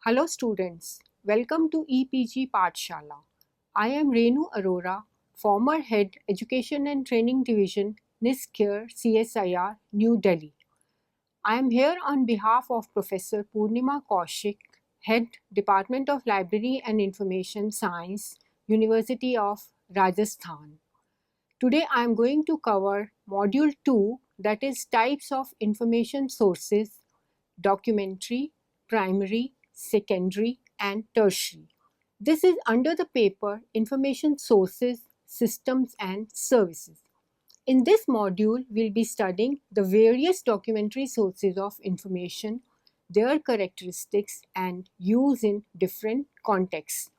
Hello students, welcome to EPG Pathshala. I am Renu Arora, former Head Education and Training Division, NISCARE CSIR, New Delhi. I am here on behalf of Professor Purnima Kaushik, Head Department of Library and Information Science, University of Rajasthan. Today I am going to cover Module 2, that is Types of Information Sources, Documentary, Primary, Secondary and Tertiary. This is under the paper Information Sources, Systems and Services. In this module, we'll be studying the various documentary sources of information, their characteristics and use in different contexts.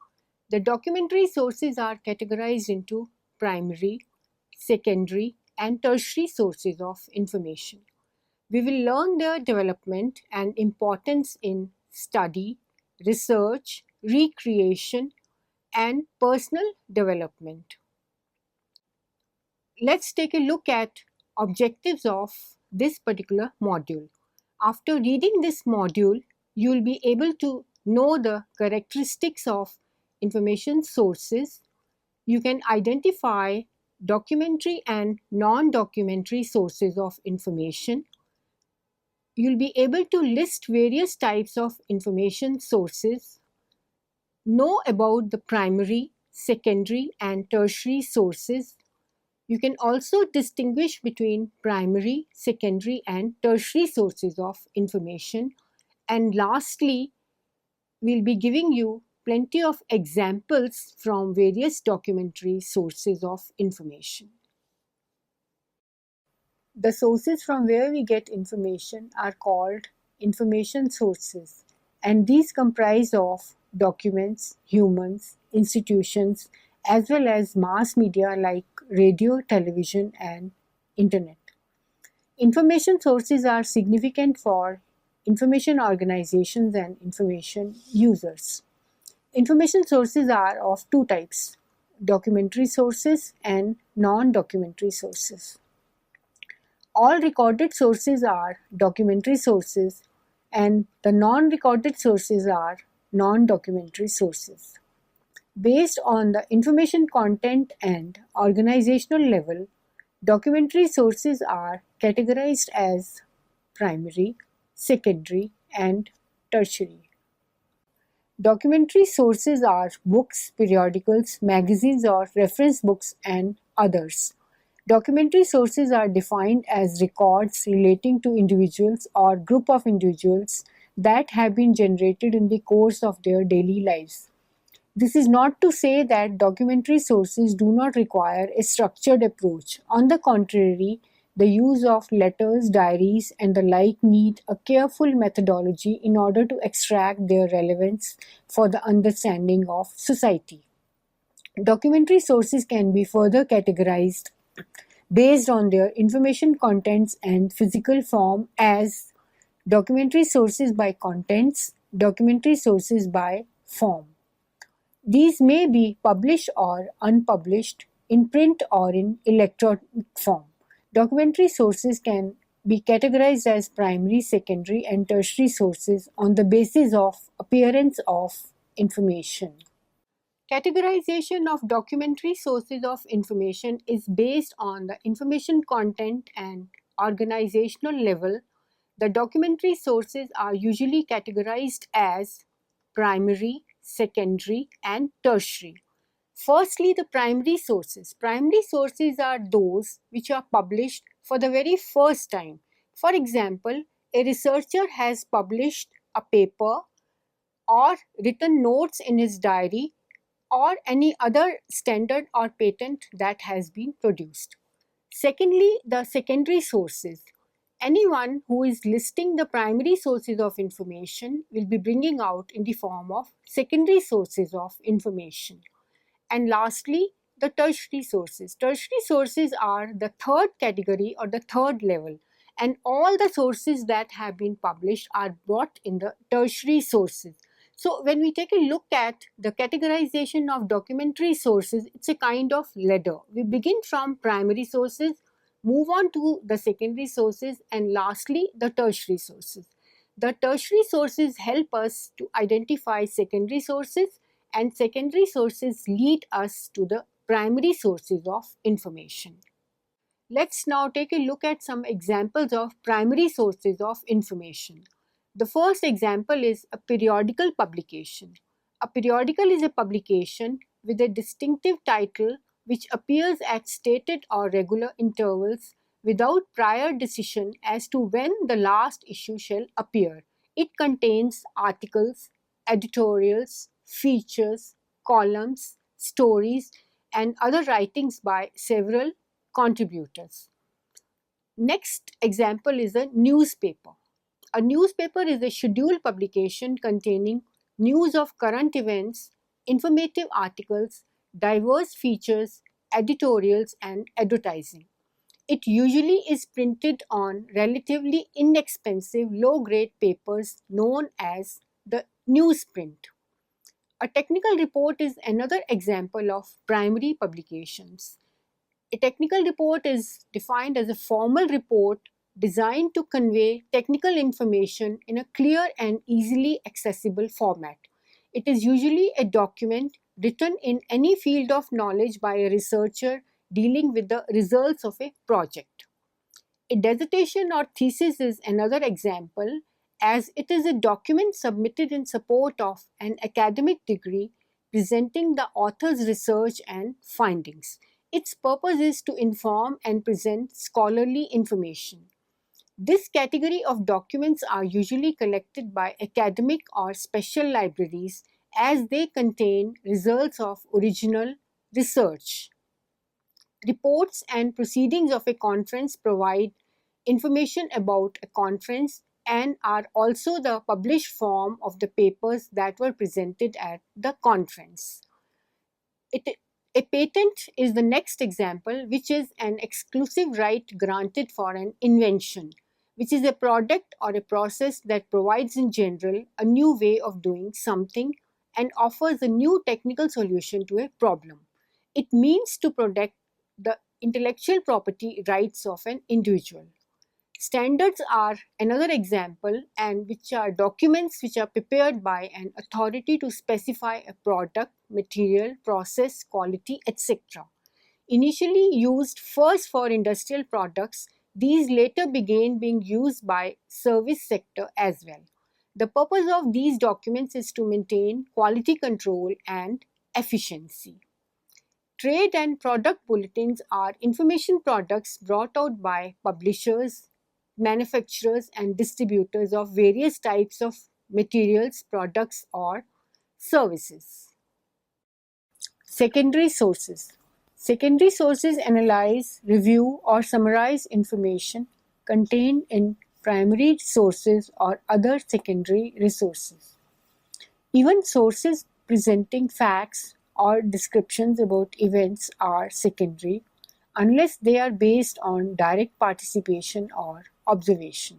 The documentary sources are categorized into primary, secondary and tertiary sources of information. We will learn their development and importance in study, research, recreation, and personal development. Let's take a look at objectives of this particular module. After reading this module, you will be able to know the characteristics of information sources. You can identify documentary and non-documentary sources of information. You'll be able to list various types of information sources, know about the primary, secondary, and tertiary sources. You can also distinguish between primary, secondary, and tertiary sources of information. And lastly, we'll be giving you plenty of examples from various documentary sources of information. The sources from where we get information are called information sources, and these comprise of documents, humans, institutions, as well as mass media like radio, television, and internet. Information sources are significant for information organizations and information users. Information sources are of two types: documentary sources and non-documentary sources. All recorded sources are documentary sources and the non-recorded sources are non-documentary sources. Based on the information content and organizational level, documentary sources are categorized as primary, secondary, and tertiary. Documentary sources are books, periodicals, magazines or reference books and others. Documentary sources are defined as records relating to individuals or group of individuals that have been generated in the course of their daily lives. This is not to say that documentary sources do not require a structured approach. On the contrary, the use of letters, diaries, and the like need a careful methodology in order to extract their relevance for the understanding of society. Documentary sources can be further categorized based on their information contents and physical form as documentary sources by contents, documentary sources by form. These may be published or unpublished, in print or in electronic form. Documentary sources can be categorized as primary, secondary, and tertiary sources on the basis of appearance of information. Categorization of documentary sources of information is based on the information content and organizational level. The documentary sources are usually categorized as primary, secondary, and tertiary. Firstly, the primary sources. Primary sources are those which are published for the very first time. For example, a researcher has published a paper or written notes in his diary or any other standard or patent that has been produced. Secondly, the secondary sources. Anyone who is listing the primary sources of information will be bringing out in the form of secondary sources of information. And lastly, the tertiary sources. Tertiary sources are the third category or the third level, and all the sources that have been published are brought in the tertiary sources. So when we take a look at the categorization of documentary sources, it's a kind of ladder. We begin from primary sources, move on to the secondary sources, and lastly the tertiary sources. The tertiary sources help us to identify secondary sources, and secondary sources lead us to the primary sources of information. Let's now take a look at some examples of primary sources of information. The first example is a periodical publication. A periodical is a publication with a distinctive title which appears at stated or regular intervals without prior decision as to when the last issue shall appear. It contains articles, editorials, features, columns, stories, and other writings by several contributors. Next example is a newspaper. A newspaper is a scheduled publication containing news of current events, informative articles, diverse features, editorials, and advertising. It usually is printed on relatively inexpensive low-grade papers known as the newsprint. A technical report is another example of primary publications. A technical report is defined as a formal report designed to convey technical information in a clear and easily accessible format. It is usually a document written in any field of knowledge by a researcher dealing with the results of a project. A dissertation or thesis is another example, as it is a document submitted in support of an academic degree presenting the author's research and findings. Its purpose is to inform and present scholarly information. This category of documents are usually collected by academic or special libraries as they contain results of original research. Reports and proceedings of a conference provide information about a conference and are also the published form of the papers that were presented at the conference. A patent is the next example, which is an exclusive right granted for an invention, which is a product or a process that provides in general a new way of doing something and offers a new technical solution to a problem. It means to protect the intellectual property rights of an individual. Standards are another example, and which are documents which are prepared by an authority to specify a product, material, process, quality, etc. Initially used first for industrial products, these later began being used by service sector as well. The purpose of these documents is to maintain quality control and efficiency. Trade and product bulletins are information products brought out by publishers, manufacturers, and distributors of various types of materials, products, or services. Secondary sources. Secondary sources analyze, review, or summarize information contained in primary sources or other secondary resources. Even sources presenting facts or descriptions about events are secondary unless they are based on direct participation or observation.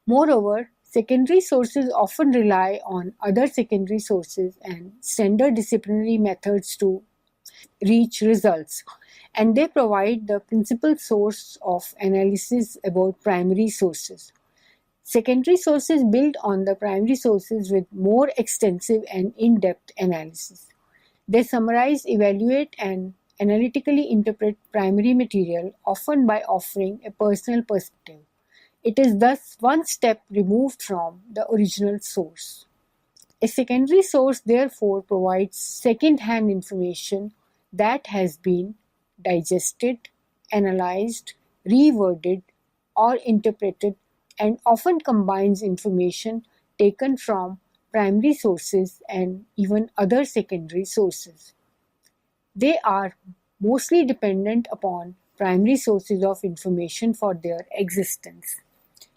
Moreover, secondary sources often rely on other secondary sources and standard disciplinary methods to reach results, and they provide the principal source of analysis about primary sources. Secondary sources build on the primary sources with more extensive and in-depth analysis. They summarize, evaluate, and analytically interpret primary material, often by offering a personal perspective. It is thus one step removed from the original source. A secondary source therefore provides second-hand information that has been digested, analyzed, reworded, or interpreted, and often combines information taken from primary sources and even other secondary sources. They are mostly dependent upon primary sources of information for their existence.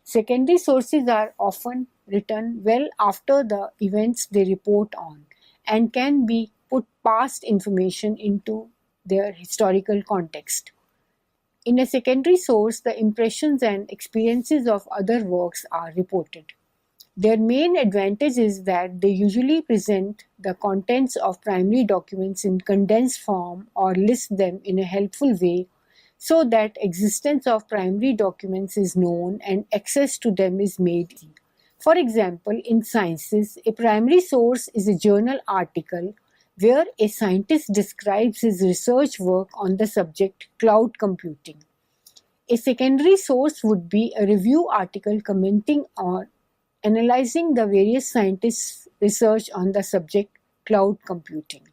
Secondary sources are often written well after the events they report on and can be put past information into their historical context. In a secondary source, the impressions and experiences of other works are reported. Their main advantage is that they usually present the contents of primary documents in condensed form or list them in a helpful way so that existence of primary documents is known and access to them is made easy. For example, in sciences, a primary source is a journal article where a scientist describes his research work on the subject cloud computing. A secondary source would be a review article commenting on analyzing the various scientists' research on the subject cloud computing.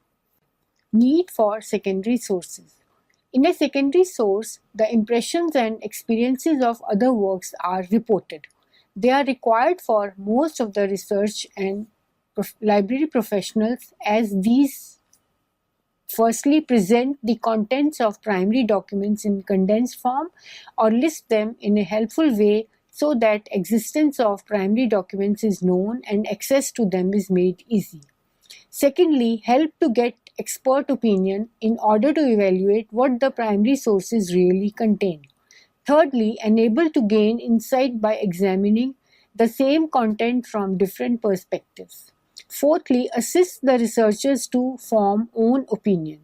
Need for secondary sources. In a secondary source, the impressions and experiences of other works are reported. They are required for most of the research and library professionals, as these firstly present the contents of primary documents in condensed form or list them in a helpful way so that existence of primary documents is known and access to them is made easy. Secondly, help to get expert opinion in order to evaluate what the primary sources really contain. Thirdly, enable to gain insight by examining the same content from different perspectives. Fourthly, assist the researchers to form own opinion.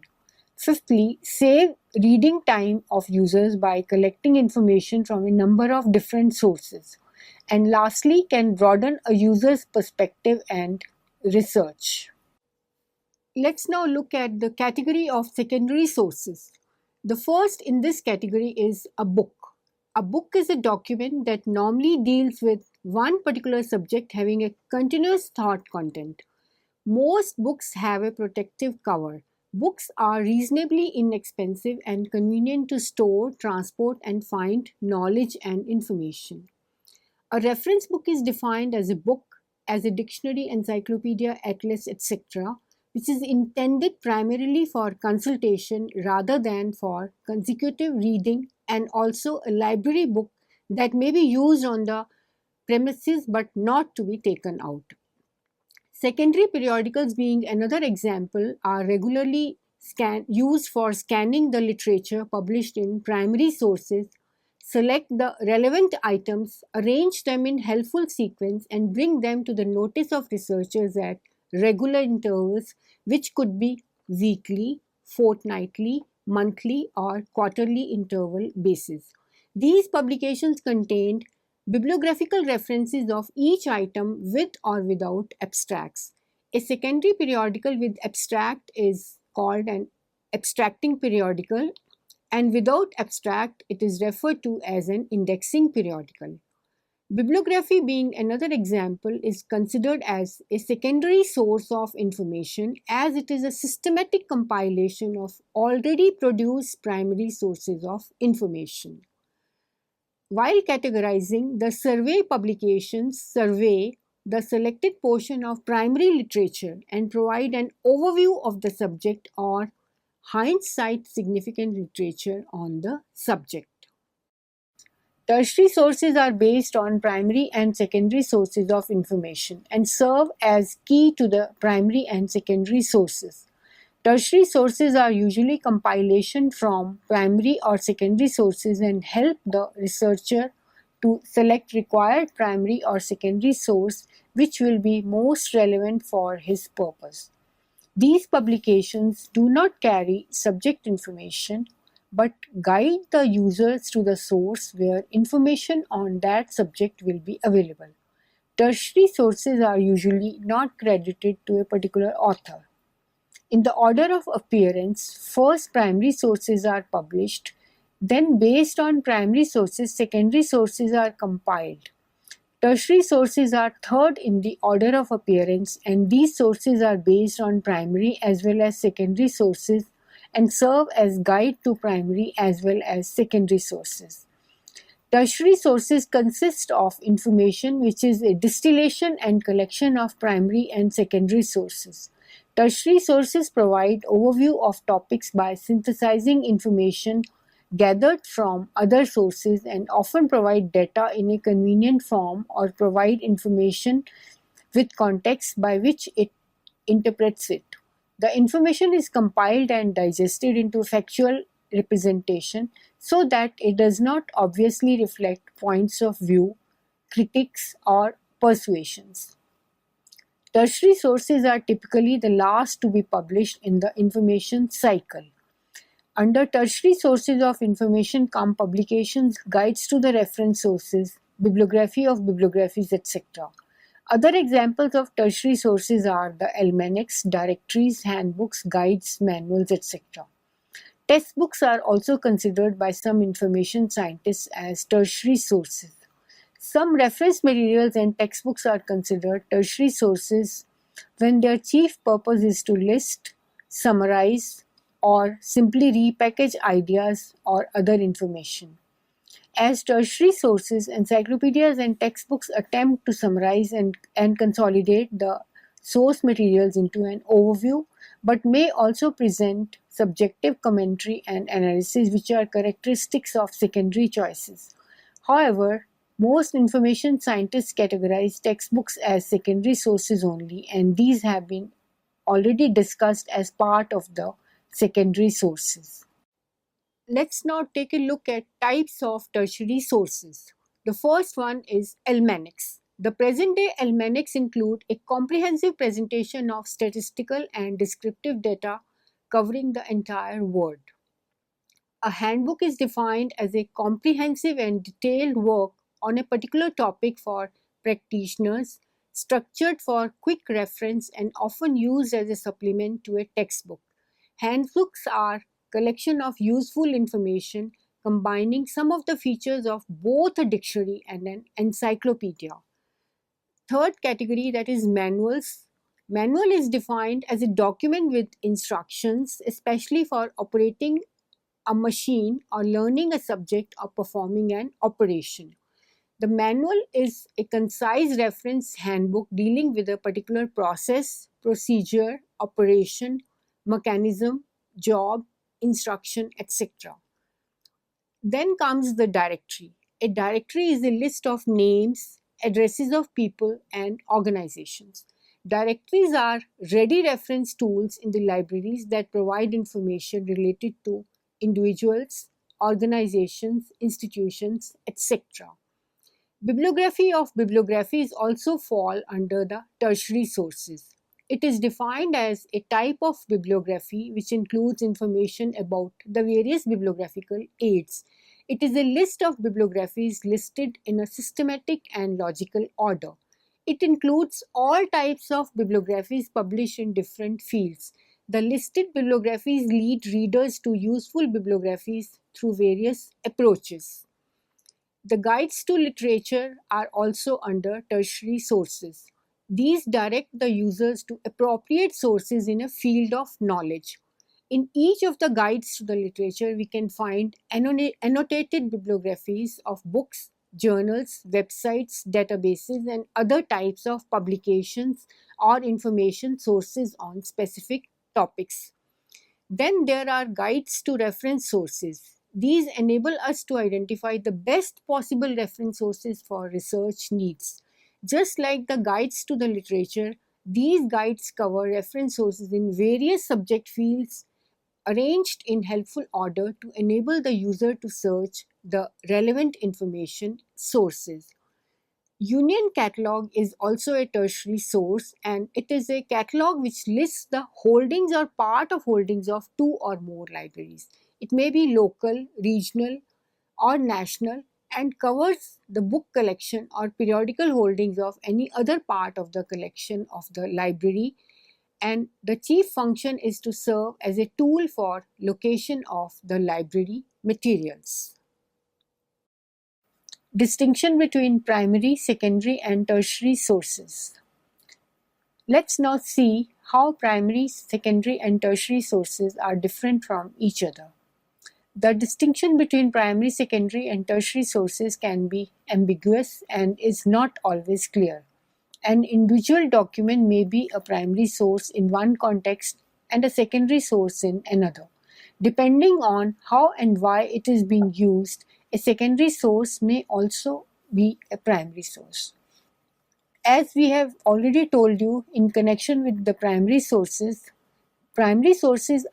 Fifthly, save reading time of users by collecting information from a number of different sources. And lastly, can broaden a user's perspective and research. Let's now look at the category of secondary sources. The first in this category is a book. A book is a document that normally deals with one particular subject having a continuous thought content. Most books have a protective cover. Books are reasonably inexpensive and convenient to store, transport, and find knowledge and information. A reference book is defined as a book, as a dictionary, encyclopedia, atlas, etc., which is intended primarily for consultation rather than for consecutive reading, and also a library book that may be used on the premises but not to be taken out. Secondary periodicals, being another example, are regularly used for scanning the literature published in primary sources, select the relevant items, arrange them in helpful sequence, and bring them to the notice of researchers at regular intervals, which could be weekly, fortnightly, monthly, or quarterly interval basis. These publications contained bibliographical references of each item with or without abstracts. A secondary periodical with abstract is called an abstracting periodical, and without abstract it is referred to as an indexing periodical. Bibliography, being another example, is considered as a secondary source of information, as it is a systematic compilation of already produced primary sources of information. While categorizing, the survey publications survey the selected portion of primary literature and provide an overview of the subject or hindsight significant literature on the subject. Tertiary sources are based on primary and secondary sources of information and serve as key to the primary and secondary sources. Tertiary sources are usually compilation from primary or secondary sources and help the researcher to select required primary or secondary source which will be most relevant for his purpose. These publications do not carry subject information but guide the users to the source where information on that subject will be available. Tertiary sources are usually not credited to a particular author. In the order of appearance, first primary sources are published, then based on primary sources, secondary sources are compiled. Tertiary sources are third in the order of appearance, and these sources are based on primary as well as secondary sources and serve as guide to primary as well as secondary sources. Tertiary sources consist of information which is a distillation and collection of primary and secondary sources. Tertiary sources provide overview of topics by synthesizing information gathered from other sources and often provide data in a convenient form or provide information with context by which it interprets it. The information is compiled and digested into factual representation so that it does not obviously reflect points of view, critiques, or persuasions. Tertiary sources are typically the last to be published in the information cycle. Under tertiary sources of information come publications, guides to the reference sources, bibliography of bibliographies, etc. Other examples of tertiary sources are the almanacs, directories, handbooks, guides, manuals, etc. Textbooks are also considered by some information scientists as tertiary sources. Some reference materials and textbooks are considered tertiary sources when their chief purpose is to list, summarize, or simply repackage ideas or other information. As tertiary sources, encyclopedias and textbooks attempt to summarize and consolidate the source materials into an overview, but may also present subjective commentary and analysis which are characteristics of secondary choices. However, most information scientists categorize textbooks as secondary sources only, and these have been already discussed as part of the secondary sources. Let's now take a look at types of tertiary sources. The first one is almanacs. The present-day almanacs include a comprehensive presentation of statistical and descriptive data covering the entire world. A handbook is defined as a comprehensive and detailed work on a particular topic for practitioners, structured for quick reference and often used as a supplement to a textbook. Handbooks are collection of useful information combining some of the features of both a dictionary and an encyclopedia. Third category, that is manuals. Manual is defined as a document with instructions, especially for operating a machine or learning a subject or performing an operation. The manual is a concise reference handbook dealing with a particular process, procedure, operation, mechanism, job, instruction, etc. Then comes the directory. A directory is a list of names, addresses of people, and organizations. Directories are ready reference tools in the libraries that provide information related to individuals, organizations, institutions, etc. Bibliography of bibliographies also fall under the tertiary sources. It is defined as a type of bibliography which includes information about the various bibliographical aids. It is a list of bibliographies listed in a systematic and logical order. It includes all types of bibliographies published in different fields. The listed bibliographies lead readers to useful bibliographies through various approaches. The guides to literature are also under tertiary sources. These direct the users to appropriate sources in a field of knowledge. In each of the guides to the literature, we can find annotated bibliographies of books, journals, websites, databases, and other types of publications or information sources on specific topics. Then there are guides to reference sources. These enable us to identify the best possible reference sources for research needs. Just like the guides to the literature, these guides cover reference sources in various subject fields arranged in helpful order to enable the user to search the relevant information sources. Union Catalog is also a tertiary source, and it is a catalog which lists the holdings or part of holdings of two or more libraries. It may be local, regional, or national and covers the book collection or periodical holdings of any other part of the collection of the library, and the chief function is to serve as a tool for location of the library materials. Distinction between primary, secondary, and tertiary sources. Let's now see how primary, secondary, and tertiary sources are different from each other. The distinction between primary, secondary, and tertiary sources can be ambiguous and is not always clear. An individual document may be a primary source in one context and a secondary source in another. Depending on how and why it is being used, a secondary source may also be a primary source. As we have already told you in connection with the primary sources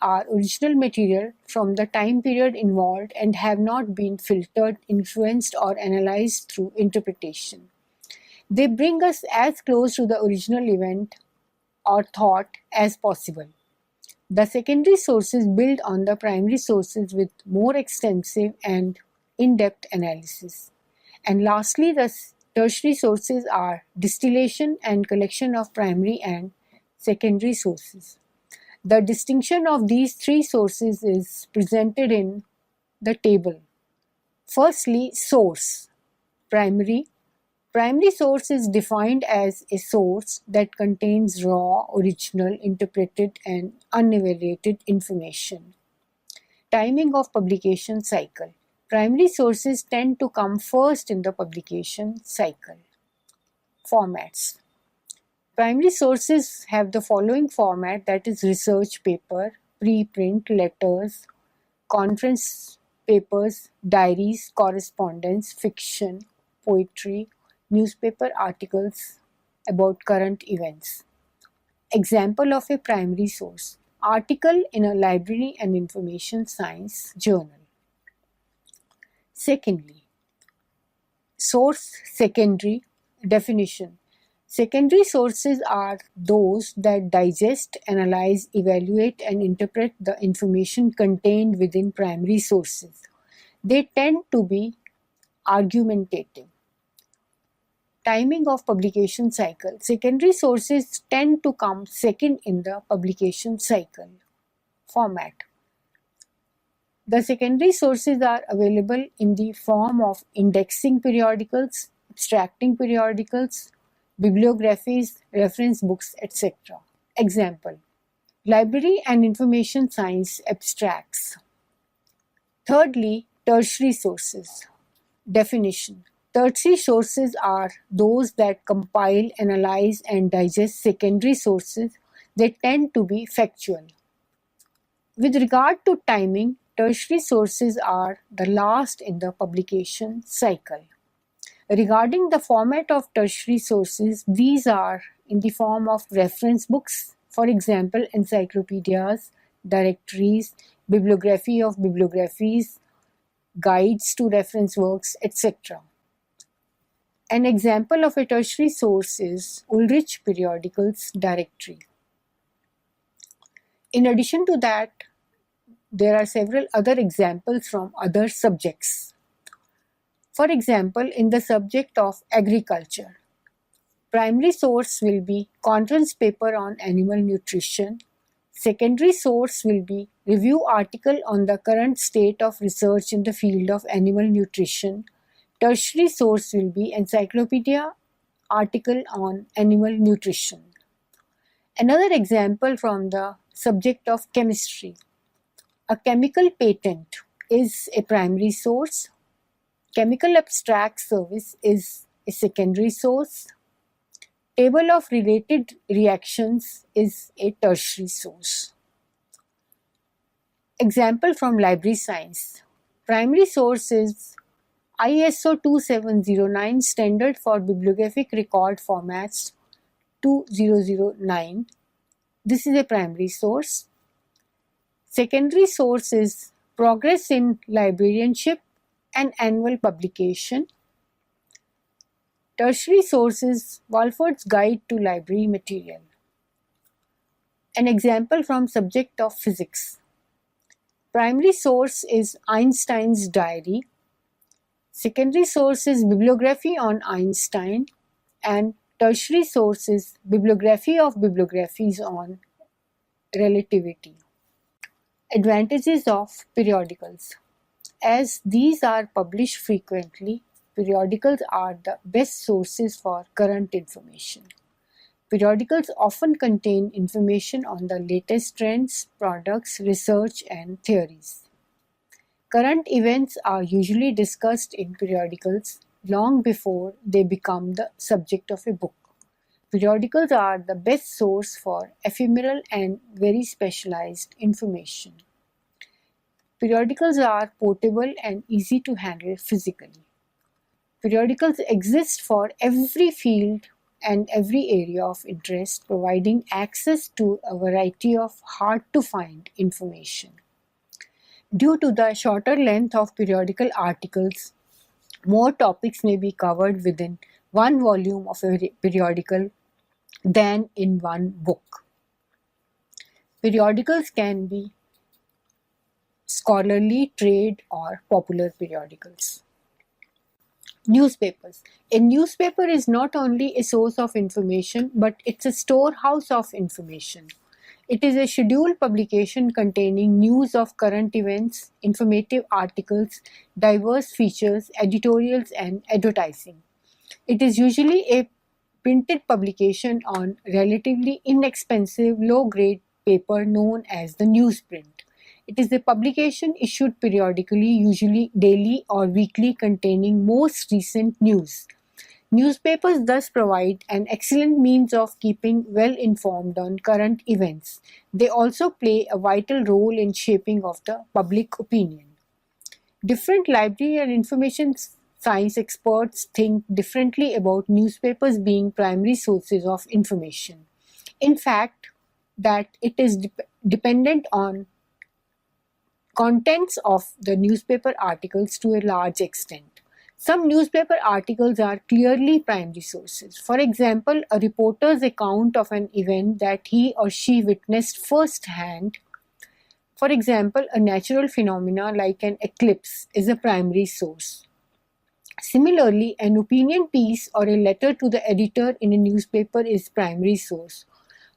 are original material from the time period involved and have not been filtered, influenced, or analyzed through interpretation. They bring us as close to the original event or thought as possible. The secondary sources build on the primary sources with more extensive and in-depth analysis. And lastly, the tertiary sources are distillation and collection of primary and secondary sources. The distinction of these three sources is presented in the table. Firstly, source. Primary. Primary source is defined as a source that contains raw, original, interpreted, and unevaluated information. Timing of publication cycle. Primary sources tend to come first in the publication cycle. Formats. Primary sources have the following format, that is research paper, preprint, letters, conference papers, diaries, correspondence, fiction, poetry, newspaper articles about current events. Example of a primary source: article in a library and information science journal. Secondly, source secondary. Definition: secondary sources are those that digest, analyze, evaluate, and interpret the information contained within primary sources. They tend to be argumentative. Timing of publication cycle. Secondary sources tend to come second in the publication cycle. Format. The secondary sources are available in the form of indexing periodicals, abstracting periodicals, bibliographies, reference books, etc. Example: library and information science abstracts. Thirdly, tertiary sources. Definition: tertiary sources are those that compile, analyze, and digest secondary sources. They tend to be factual. With regard to timing, tertiary sources are the last in the publication cycle. Regarding the format of tertiary sources, these are in the form of reference books, for example, encyclopedias, directories, bibliography of bibliographies, guides to reference works, etc. An example of a tertiary source is Ulrich Periodicals Directory. In addition to that, there are several other examples from other subjects. For example, in the subject of agriculture, primary source will be conference paper on animal nutrition. Secondary source will be review article on the current state of research in the field of animal nutrition. Tertiary source will be encyclopedia article on animal nutrition. Another example from the subject of chemistry. A chemical patent is a primary source. Chemical abstract service is a secondary source. Table of related reactions is a tertiary source. Example from library science. Primary source is ISO 2709 Standard for Bibliographic Record Formats 2009. This is a primary source. Secondary source is Progress in Librarianship, an annual publication. Tertiary source is Walford's Guide to Library Material. An example from subject of physics. Primary source is Einstein's diary. Secondary source is bibliography on Einstein, and tertiary source is bibliography of bibliographies on relativity. Advantages of periodicals. As these are published frequently, periodicals are the best sources for current information. Periodicals often contain information on the latest trends, products, research, and theories. Current events are usually discussed in periodicals long before they become the subject of a book. Periodicals are the best source for ephemeral and very specialized information. Periodicals are portable and easy to handle physically. Periodicals exist for every field and every area of interest, providing access to a variety of hard-to-find information. Due to the shorter length of periodical articles, more topics may be covered within one volume of a periodical than in one book. Periodicals can be scholarly, trade, or popular periodicals. Newspapers. A newspaper is not only a source of information, but it's a storehouse of information. It is a scheduled publication containing news of current events, informative articles, diverse features, editorials, and advertising. It is usually a printed publication on relatively inexpensive, low-grade paper known as the newsprint. It is a publication issued periodically, usually daily or weekly, containing most recent news. Newspapers thus provide an excellent means of keeping well informed on current events. They also play a vital role in shaping of the public opinion. Different library and information science experts think differently about newspapers being primary sources of information. In fact, that it is dependent on contents of the newspaper articles to a large extent. Some newspaper articles are clearly primary sources. For example, a reporter's account of an event that he or she witnessed firsthand. For example, a natural phenomena like an eclipse is a primary source. Similarly, an opinion piece or a letter to the editor in a newspaper is primary source.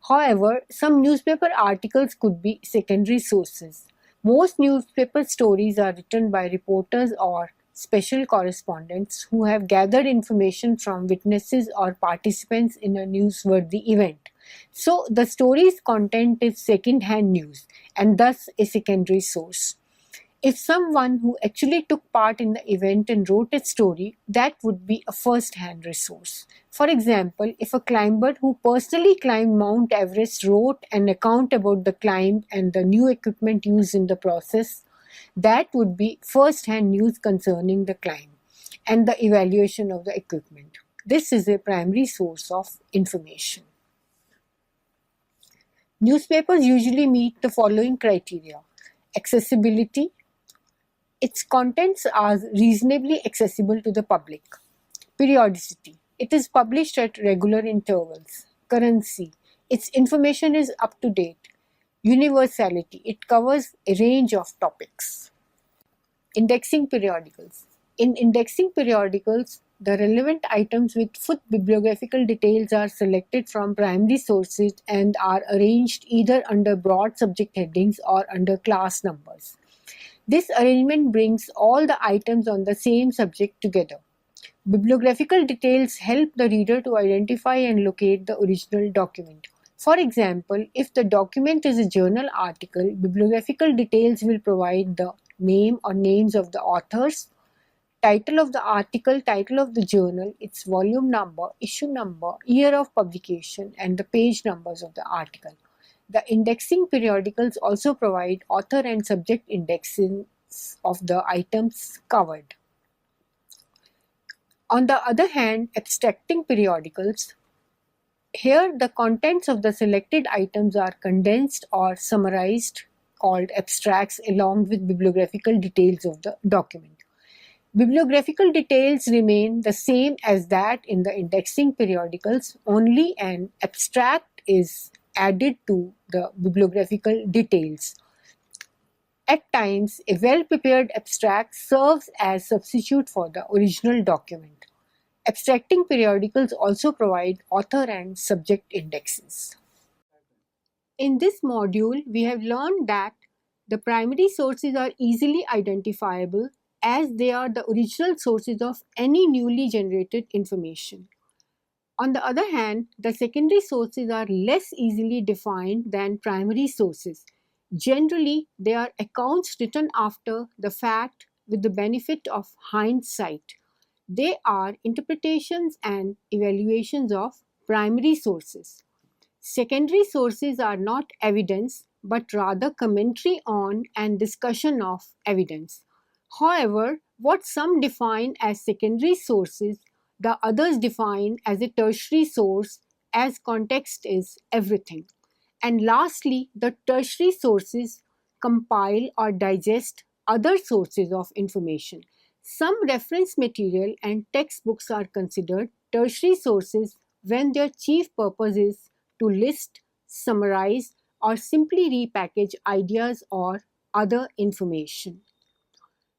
However, some newspaper articles could be secondary sources. Most newspaper stories are written by reporters or special correspondents who have gathered information from witnesses or participants in a newsworthy event. So, the story's content is second-hand news and thus a secondary source. If someone who actually took part in the event and wrote a story, that would be a first-hand resource. For example, if a climber who personally climbed Mount Everest wrote an account about the climb and the new equipment used in the process, that would be first-hand news concerning the climb and the evaluation of the equipment. This is a primary source of information. Newspapers usually meet the following criteria: accessibility. Its contents are reasonably accessible to the public. Periodicity. It is published at regular intervals. Currency. Its information is up to date. Universality. It covers a range of topics. Indexing periodicals. In indexing periodicals, the relevant items with full bibliographical details are selected from primary sources and are arranged either under broad subject headings or under class numbers. This arrangement brings all the items on the same subject together. Bibliographical details help the reader to identify and locate the original document. For example, if the document is a journal article, bibliographical details will provide the name or names of the authors, title of the article, title of the journal, its volume number, issue number, year of publication, and the page numbers of the article. The indexing periodicals also provide author and subject indexes of the items covered. On the other hand, abstracting periodicals, here the contents of the selected items are condensed or summarized, called abstracts, along with bibliographical details of the document. Bibliographical details remain the same as that in the indexing periodicals, only an abstract is added to the bibliographical details. At times, a well-prepared abstract serves as substitute for the original document. Abstracting periodicals also provide author and subject indexes. In this module, we have learned that the primary sources are easily identifiable as they are the original sources of any newly generated information. On the other hand, the secondary sources are less easily defined than primary sources. Generally, they are accounts written after the fact with the benefit of hindsight. They are interpretations and evaluations of primary sources. Secondary sources are not evidence, but rather commentary on and discussion of evidence. However, what some define as secondary sources, the others define as a tertiary source, as context is everything. And lastly, the tertiary sources compile or digest other sources of information. Some reference material and textbooks are considered tertiary sources when their chief purpose is to list, summarize, or simply repackage ideas or other information.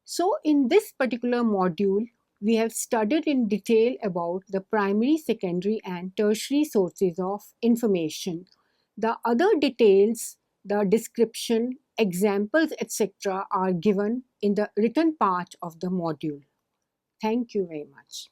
So in this particular module, we have studied in detail about the primary, secondary and tertiary sources of information. The other details, the description, examples, etc. are given in the written part of the module. Thank you very much.